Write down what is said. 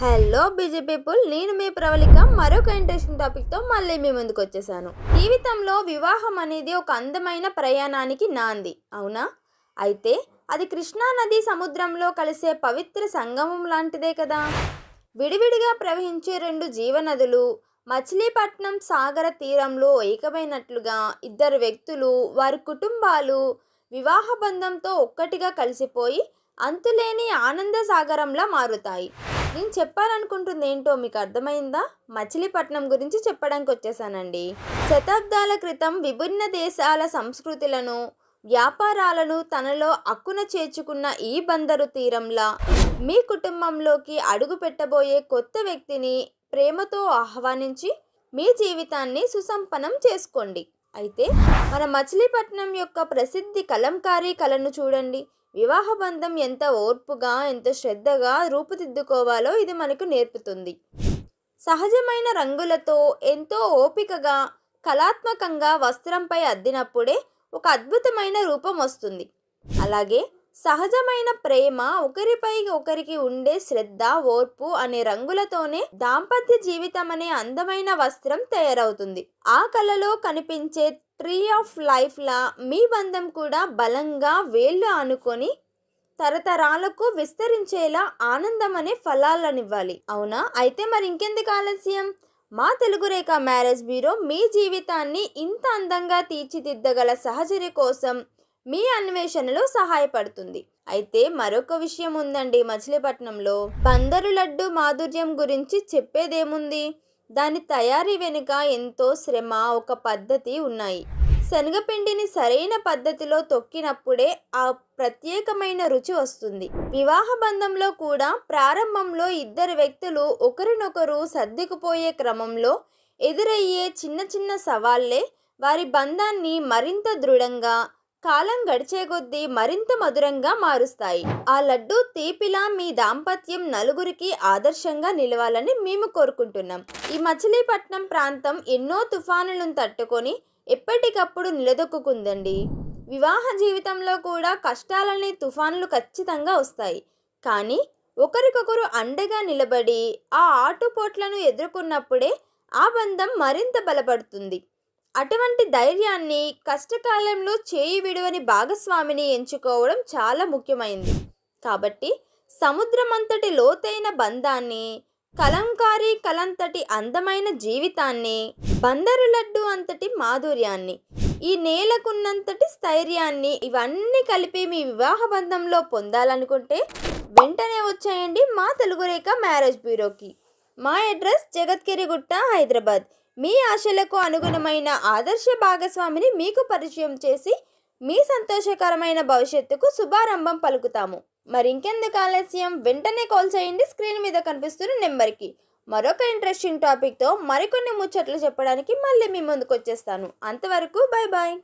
Hello busy people, నేను మీ ప్రవళిక మరొక interesting టాపిక్తో మళ్ళీ మీ ముందుకు వచ్చేసాను. జీవితంలో వివాహం అనేది ఒక అందమైన ప్రయాణానికి నాంది, అవునా? అయితే అది కృష్ణా నది సముద్రంలో కలిసే పవిత్ర సంగమం లాంటిదే కదా. విడివిడిగా ప్రవహించే రెండు జీవనదులు మచిలీపట్నం సాగర తీరంలో ఏకమైనట్లుగా ఇద్దరు వ్యక్తులు, వారి కుటుంబాలు వివాహ బంధంతో ఒక్కటిగా కలిసిపోయి అంతులేని ఆనంద సాగరంలా మారుతాయి. నేను చెప్పాలనుకుంటుంది ఏంటో మీకు అర్థమైందా? మచిలీపట్నం గురించి చెప్పడానికి వచ్చేసానండి. శతాబ్దాల క్రితం విభిన్న దేశాల సంస్కృతులను, వ్యాపారాలను తనలో అక్కున చేర్చుకున్న ఈ బందరు తీరంలా మీ కుటుంబంలోకి అడుగు పెట్టబోయే కొత్త వ్యక్తిని ప్రేమతో ఆహ్వానించి మీ జీవితాన్ని సుసంపన్నం చేసుకోండి. అయితే మన మచిలీపట్నం యొక్క ప్రసిద్ధి కలంకారీ కళను చూడండి. వివాహ బంధం ఎంత ఓర్పుగా, ఎంత శ్రద్ధగా రూపుదిద్దుకోవాలో ఇది మనకు నేర్పుతుంది. సహజమైన రంగులతో ఎంతో ఓపికగా, కళాత్మకంగా వస్త్రంపై అద్దినప్పుడే ఒక అద్భుతమైన రూపం వస్తుంది. అలాగే సహజమైన ప్రేమ, ఒకరిపై ఒకరికి ఉండే శ్రద్ధ, ఓర్పు అనే రంగులతోనే దాంపత్య జీవితం అనే అందమైన వస్త్రం తయారవుతుంది. ఆ కళలో కనిపించే ట్రీ ఆఫ్ లైఫ్లా మీ బంధం కూడా బలంగా వేళ్ళు ఆనుకొని తరతరాలకు విస్తరించేలా ఆనందం అనే ఫలాలనివ్వాలి, అవునా? అయితే మరి ఇంకెందుకు ఆలస్యం? మా తెలుగు రేఖ మ్యారేజ్ బ్యూరో మీ జీవితాన్ని ఇంత అందంగా తీర్చిదిద్దగల సహచర్య కోసం మీ అన్వేషణలో సహాయపడుతుంది. అయితే మరొక విషయం ఉందండి. మచిలీపట్నంలో బందరు లడ్డు మాధుర్యం గురించి చెప్పేదేముంది? దాని తయారీ వెనుక ఎంతో శ్రమ, ఒక పద్ధతి ఉన్నాయి. శనగపిండిని సరైన పద్ధతిలో తొక్కినప్పుడే ఆ ప్రత్యేకమైన రుచి వస్తుంది. వివాహ బంధంలో కూడా ప్రారంభంలో ఇద్దరు వ్యక్తులు ఒకరినొకరు సర్దుకుపోయే క్రమంలో ఎదురయ్యే చిన్న చిన్న సవాళ్లే వారి బంధాన్ని మరింత దృఢంగా, కాలం గడిచే కొద్దీ మరింత మధురంగా మారుస్తాయి. ఆ లడ్డు తీపిలా మీ దాంపత్యం నలుగురికి ఆదర్శంగా నిలవాలని మేము కోరుకుంటున్నాం. ఈ మచిలీపట్నం ప్రాంతం ఎన్నో తుఫానులను తట్టుకొని ఎప్పటికప్పుడు నిలదొక్కుందండి. వివాహ జీవితంలో కూడా కష్టాలనే తుఫానులు ఖచ్చితంగా వస్తాయి. కానీ ఒకరికొకరు అండగా నిలబడి ఆ ఆటుపోట్లను ఎదుర్కొన్నప్పుడే ఆ బంధం మరింత బలపడుతుంది. అటువంటి ధైర్యాన్ని, కష్టకాలంలో చేయి విడువని భాగస్వామిని ఎంచుకోవడం చాలా ముఖ్యమైనది. కాబట్టి సముద్రమంతటి లోతైన బంధాన్ని, కలంకారీ కలంతటి అందమైన జీవితాన్ని, బందరు లడ్డు అంతటి మాధుర్యాన్ని, ఈ నేలకున్నంతటి స్థైర్యాన్ని, ఇవన్నీ కలిపి మీ వివాహ బంధంలో పొందాలనుకుంటే వెంటనే వచ్చేయండి మా తెలుగు రేఖ మ్యారేజ్ బ్యూరోకి. మా అడ్రస్ జగత్గిరిగుట్ట, హైదరాబాద్. మీ ఆశలకు అనుగుణమైన ఆదర్శ భాగస్వామిని మీకు పరిచయం చేసి మీ సంతోషకరమైన భవిష్యత్తుకు శుభారంభం పలుకుతాము. మరి ఇంకెందుకు ఆలస్యం? వెంటనే కాల్ చేయండి స్క్రీన్ మీద కనిపిస్తున్న నెంబర్కి. మరొక ఇంట్రెస్టింగ్ టాపిక్తో మరికొన్ని ముచ్చట్లు చెప్పడానికి మళ్ళీ మీ ముందుకు వచ్చేస్తాను. అంతవరకు బాయ్ బాయ్.